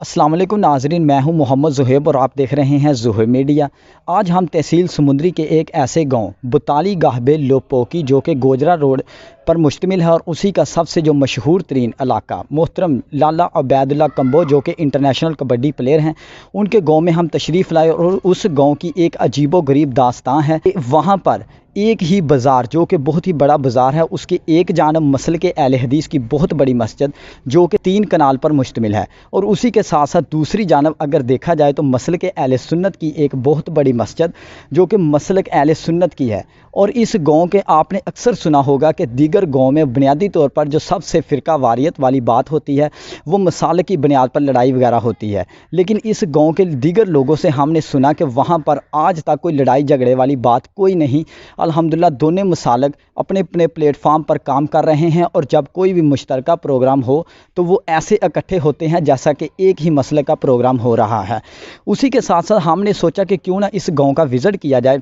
अस्सलाम वालेकुम नाजरीन, मैं हूं मोहम्मद ज़ुहैब और आप देख रहे हैं ज़ुहैब मीडिया। आज हम तहसील समुंदरी के एक ऐसे गांव बुताली गाहबे लोपोकी जो कि गोजरा रोड पर मुश्तमिल है और उसी का सबसे जो मशहूर तरीन इलाका मोहतरम लाला अबैदुल्ला कंबो जो कि इंटरनेशनल कबड्डी प्लेयर हैं, उनके गांव में हम तशरीफ़ लाए और उस गांव की एक अजीबो गरीब दास्तां है। वहाँ पर एक ही बाज़ार जो कि बहुत ही बड़ा बाज़ार है, उसके एक जानब मसल के अहले हदीस की बहुत बड़ी मस्जिद जो कि 3 कनाल पर मुश्तमिल है, और उसी के साथ साथ दूसरी जानब अगर देखा जाए तो मसल के अहले सुन्नत की एक बहुत बड़ी मस्जिद जो कि मसलक अहले सुन्नत की है। और इस गांव के आपने अक्सर सुना होगा कि दीगर गांव में बुनियादी तौर पर जो सबसे फ़िरका वारियत वाली बात होती है वो मसाले की बुनियाद पर लड़ाई वगैरह होती है, लेकिन इस गांव के दीगर लोगों से हमने सुना कि वहाँ पर आज तक कोई लड़ाई झगड़े वाली बात कोई नहीं। अल्हम्दुलिल्लाह दोनों मसालक अपने अपने प्लेटफार्म पर काम कर रहे हैं और जब कोई भी मुश्तरका प्रोग्राम हो तो वो ऐसे इकट्ठे होते हैं जैसा कि एक ही मसले का प्रोग्राम हो रहा है। उसी के साथ साथ हमने सोचा कि क्यों ना इस गांव का विज़िट किया जाए।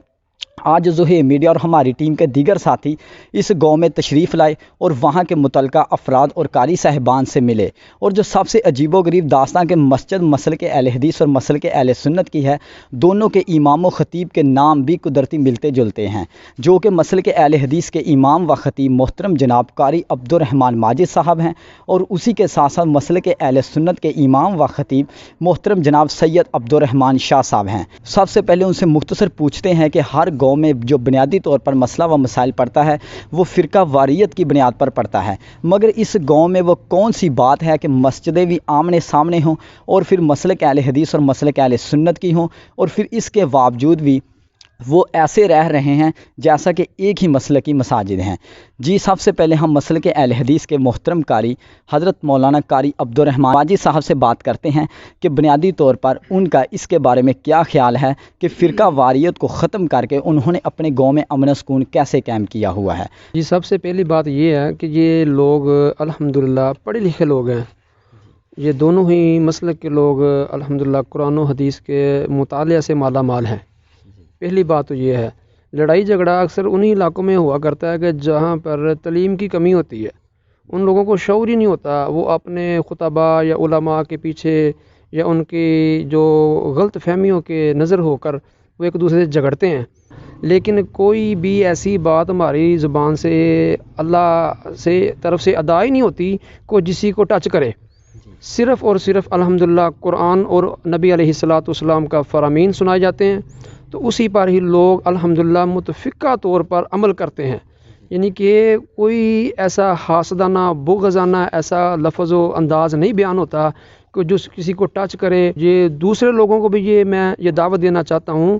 आज ज़ुहैब मीडिया और हमारी टीम के दीगर साथी इस गांव में तशरीफ़ लाए और वहां के मुतलका अफराद और कारी साहिबान से मिले, और जो सबसे अजीबोगरीब दास्तां के मस्जिद मसल के अहले हदीस और मसल के अहले सुन्नत की है, दोनों के इमाम व ख़तीब के नाम भी कुदरती मिलते जुलते हैं, जो कि मसल के अहले हदीस के इमाम व ख़तीब मोहतरम जनाब कारी अब्दुर्रहमान माजिद साहब हैं, और उसी के साथ साथ मसल के अहले सुन्नत के इमाम व ख़तीब मोहतरम जनाब सैयद अब्दुर्रहमान शाह साहब हैं। सबसे पहले उनसे मुख्तसर पूछते हैं कि हर गाँव में जो बुनियादी तौर पर मसला व मसाइल पड़ता है वो फ़िरका वारियत की बुनियाद पर पड़ता है, मगर इस गांव में वो कौन सी बात है कि मस्जिदें भी आमने सामने हों और फिर मसलक अहले हदीस और मसलक अहले सुन्नत की हों, और फिर इसके बावजूद भी वो ऐसे रह रहे हैं जैसा कि एक ही मसल की मसाजिद हैं। जी, सबसे पहले हम मसल के अहले हदीस के मोहतरम कारी हज़रत मौलाना कारी अब्दुर्रहमान माजिद साहब से बात करते हैं कि बुनियादी तौर पर उनका इसके बारे में क्या ख्याल है कि फ़िरका वारियत को ख़त्म करके उन्होंने अपने गाँव में अमन सुकून कैसे कायम किया हुआ है। जी, सबसे पहली बात ये है कि ये लोग अल्हम्दुलिल्लाह पढ़े लिखे लोग हैं। ये दोनों ही मसलक के लोग अल्हम्दुलिल्लाह कुरान और हदीस के मुताले से माला माल हैं। पहली बात तो ये है। लड़ाई झगड़ा अक्सर उन्हीं इलाकों में हुआ करता है कि जहाँ पर तलीम की कमी होती है, उन लोगों को शऊर ही नहीं होता, वो अपने खुतबा या उलमा के पीछे या उनकी जो गलत फहमियों के नज़र होकर वो एक दूसरे से झगड़ते हैं। लेकिन कोई भी ऐसी बात हमारी ज़ुबान से अल्लाह से तरफ से अदा ही नहीं होती को जिसी को टच करे। सिर्फ़ और सिर्फ अल्हम्दुलिल्लाह कुरान और नबी अलैहिस्सलातु वस्सलाम का फ़रामीन सुनाए जाते हैं, तो उसी पर ही लोग अल्हम्दुलिल्लाह मुतफ़िक़ा तौर पर अमल करते हैं। यानी कि कोई ऐसा हासदाना बुग़ज़ाना ऐसा लफ्ज़ व अंदाज़ नहीं बयान होता कि जो किसी को टच करे। ये दूसरे लोगों को भी मैं ये दावत देना चाहता हूँ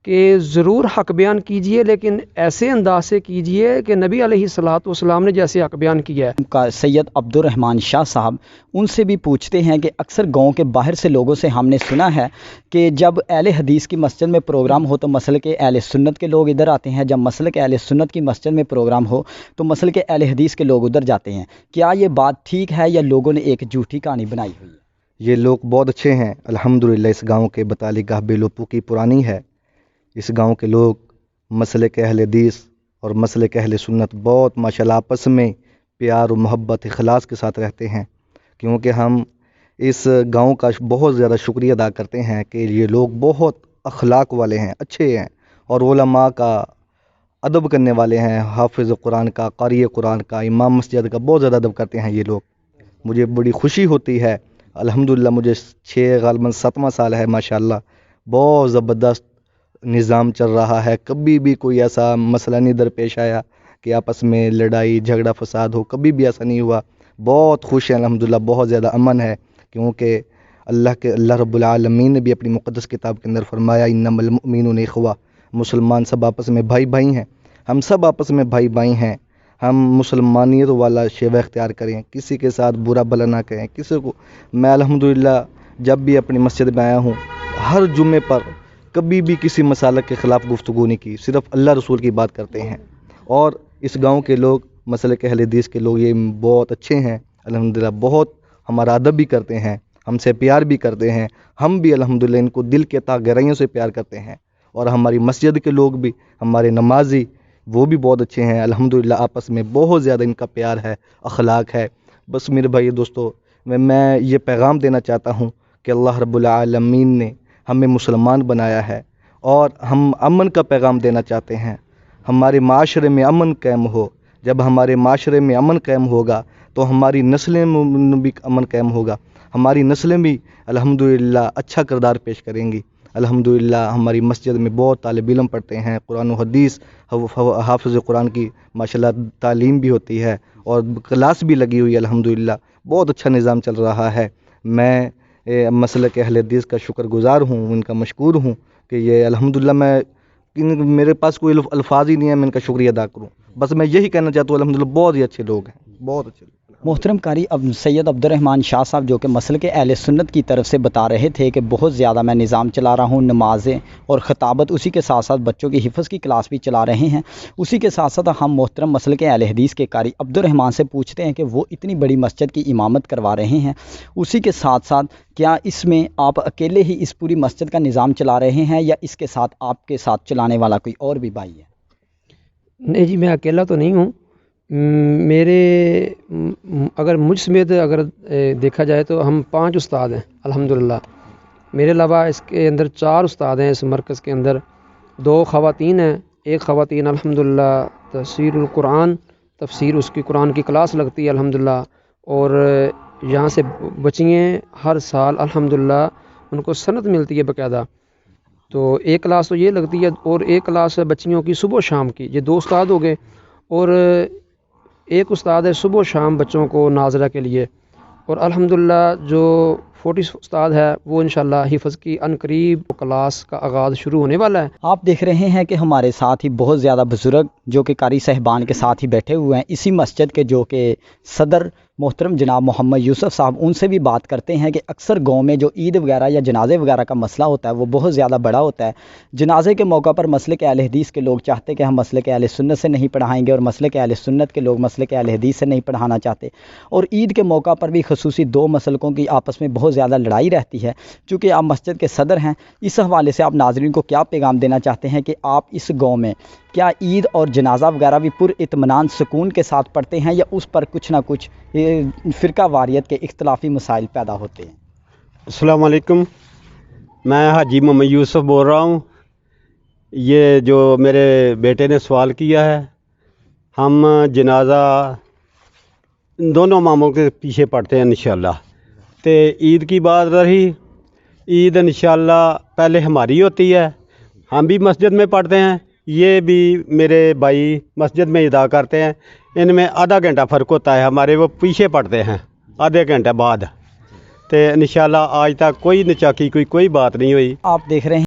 कि ज़रूर हक़ बयान कीजिए, लेकिन ऐसे अंदाज से कीजिए कि नबी अलैहिस्सलातु वस्सलाम ने जैसे हक़ बयान किया है। का सैयद अब्दुर्रहमान शाह साहब उनसे भी पूछते हैं कि अक्सर गांव के बाहर से लोगों से हमने सुना है कि जब अहले हदीस की मस्जिद में प्रोग्राम हो तो मसल के अहले सुन्नत के लोग इधर आते हैं, जब मसल के अहले सुन्नत की मस्जिद में प्रोग्राम हो तो मसल के अहले हदीस के लोग उधर जाते हैं। क्या ये बात ठीक है या लोगों ने एक झूठी कहानी बनाई हुई है? ये लोग बहुत अच्छे हैं अल्हम्दुलिल्लाह। इस गांव के बताली गाहबे लोपोकी पुरानी है। इस गांव के लोग मसले के अहले हदीस और मसले के अहले सुन्नत बहुत माशाल्लाह आपस में प्यार और मोहब्बत इखलास के साथ रहते हैं, क्योंकि हम इस गांव का बहुत ज़्यादा शुक्रिया अदा करते हैं कि ये लोग बहुत अखलाक वाले हैं, अच्छे हैं और उलमा का अदब करने वाले हैं, हाफिज़ कुरान का, कारी कुरान का, इमाम मस्जिद का बहुत ज़्यादा अदब करते हैं ये लोग। मुझे बड़ी खुशी होती है अल्हम्दुलिल्लाह। मुझे 6 गालबन 7वां साल है माशाल्लाह। बहुत ज़बरदस्त निज़ाम चल रहा है। कभी भी कोई ऐसा मसला नहीं दरपेश आया कि आपस में लड़ाई झगड़ा फसाद हो, कभी भी ऐसा नहीं हुआ। बहुत खुश हैं अल्हम्दुलिल्लाह, बहुत ज़्यादा अमन है, क्योंकि अल्लाह रब्बुल आलमीन ने भी अपनी मुक़द्दस किताब के अंदर फरमाया इन्नमल मुअमिनूना इख़वा, मुसलमान सब आपस में भाई भाई हैं। हम सब आपस में भाई भाई हैं। हम मुसलमानियत वाला शेवा इख्तियार करें, किसी के साथ बुरा भला ना कहें किसी को। मैं अल्हम्दुलिल्लाह जब भी अपनी मस्जिद में आया हूँ, हर जुम्मे पर कभी भी किसी मसालक के ख़िलाफ़ गुफ्तगू नहीं की, सिर्फ़ अल्लाह रसूल की बात करते हैं। और इस गांव के लोग मसले के अहले हदीस के लोग ये बहुत अच्छे हैं अल्हम्दुलिल्लाह। बहुत हमारा अदब भी करते हैं, हमसे प्यार भी करते हैं। हम भी अल्हम्दुलिल्लाह इनको दिल के तह गहराइयों से प्यार करते हैं। और हमारी मस्जिद के लोग भी, हमारे नमाजी, वो भी बहुत अच्छे हैं अल्हम्दुलिल्लाह। आपस में बहुत ज़्यादा इनका प्यार है, अखलाक है। बस मेरे भाई दोस्तों, मैं ये पैगाम देना चाहता हूँ کہ اللہ رب العالمین نے ہمیں مسلمان بنایا ہے اور ہم امن کا پیغام دینا چاہتے ہیں. ہمارے معاشرے میں امن قائم ہو. جب ہمارے معاشرے میں امن قائم ہوگا تو ہماری نسلیں میں بھی امن قائم ہوگا. ہماری نسلیں بھی الحمدللہ اچھا کردار پیش کریں گی. الحمدللہ ہماری مسجد میں بہت طالب علم پڑھتے ہیں, قرآن و حدیث حافظ قرآن کی ماشاءاللہ تعلیم بھی ہوتی ہے اور کلاس بھی لگی ہوئی ہے. الحمدللہ بہت اچھا نظام چل رہا ہے. میں مسلک اہل حدیث کا شکر گزار ہوں, ان کا مشکور ہوں کہ یہ الحمدللہ میرے پاس کوئی الفاظ ہی نہیں ہے میں ان کا شکریہ ادا کروں. بس میں یہی کہنا چاہتا ہوں الحمدللہ بہت ہی اچھے لوگ ہیں, بہت اچھے لوگ. محترم قاری سید عبد الرحمن شاہ صاحب جو کہ مسلک اہل سنت کی طرف سے بتا رہے تھے کہ بہت زیادہ میں نظام چلا رہا ہوں, نمازیں اور خطابت, اسی کے ساتھ ساتھ بچوں کی حفظ کی کلاس بھی چلا رہے ہیں. اسی کے ساتھ ساتھ ہم محترم مسلک اہل حدیث کے قاری عبد الرحمن سے پوچھتے ہیں کہ وہ اتنی بڑی مسجد کی امامت کروا رہے ہیں, اسی کے ساتھ ساتھ کیا اس میں آپ اکیلے ہی اس پوری مسجد کا نظام چلا رہے ہیں یا اس کے ساتھ آپ کے ساتھ چلانے والا کوئی اور بھی بھائی ہے؟ نہیں جی, میں اکیلا تو نہیں ہوں. میرے اگر مجھ سمیت اگر دیکھا جائے تو ہم 5 استاد ہیں الحمدللہ. میرے علاوہ اس کے اندر 4 استاد ہیں اس مرکز کے اندر. 2 خواتین ہیں, ایک خواتین الحمدللہ تفسیر القرآن, تفسیر اس کی قرآن کی کلاس لگتی ہے الحمدللہ, اور یہاں سے بچیاں ہر سال الحمدللہ ان کو سند ملتی ہے باقاعدہ. تو ایک کلاس تو یہ لگتی ہے اور ایک کلاس بچیوں کی صبح و شام کی. یہ 2 استاد ہو گئے, اور ایک استاد ہے صبح و شام بچوں کو ناظرہ کے لیے. اور الحمدللہ جو 40 استاد ہے وہ انشاءاللہ حفظ کی عنقریب کلاس کا آغاز شروع ہونے والا ہے. آپ دیکھ رہے ہیں کہ ہمارے ساتھ ہی بہت زیادہ بزرگ جو کہ قاری صاحبان کے ساتھ ہی بیٹھے ہوئے ہیں, اسی مسجد کے جو کہ صدر محترم جناب محمد یوسف صاحب, ان سے بھی بات کرتے ہیں کہ اکثر گاؤں میں جو عید وغیرہ یا جنازے وغیرہ کا مسئلہ ہوتا ہے وہ بہت زیادہ بڑا ہوتا ہے. جنازے کے موقع پر مسلک اہل حدیث کے لوگ چاہتے کہ ہم مسلک اہل سنت سے نہیں پڑھائیں گے, اور مسلک اہل سنت کے لوگ مسلک اہل حدیث سے نہیں پڑھانا چاہتے. اور عید کے موقع پر بھی خصوصی 2 مسلکوں کی آپس میں بہت زیادہ لڑائی رہتی ہے. چونکہ آپ مسجد کے صدر ہیں, اس حوالے سے آپ ناظرین کو کیا پیغام دینا چاہتے ہیں کہ آپ اس گاؤں میں کیا عید اور جنازہ وغیرہ بھی پر اطمینان سکون کے ساتھ پڑھتے ہیں یا اس پر کچھ نہ کچھ فرقہ واریت کے اختلافی مسائل پیدا ہوتے ہیں؟ السلام علیکم, میں حاجی محمد یوسف بول رہا ہوں. یہ جو میرے بیٹے نے سوال کیا ہے, ہم جنازہ دونوں اماموں کے پیچھے پڑھتے ہیں انشاءاللہ. تے عید کی بات رہی, عید انشاءاللہ پہلے ہماری ہوتی ہے, ہم بھی مسجد میں پڑھتے ہیں, یہ بھی میرے بھائی مسجد میں ادا کرتے ہیں. ان میں آدھا گھنٹہ فرق ہوتا ہے, ہمارے وہ پیچھے پڑھتے ہیں آدھے گھنٹے بعد. تو انشاءاللہ آج تک کوئی نچاکی کوئی بات نہیں ہوئی. آپ دیکھ رہے ہیں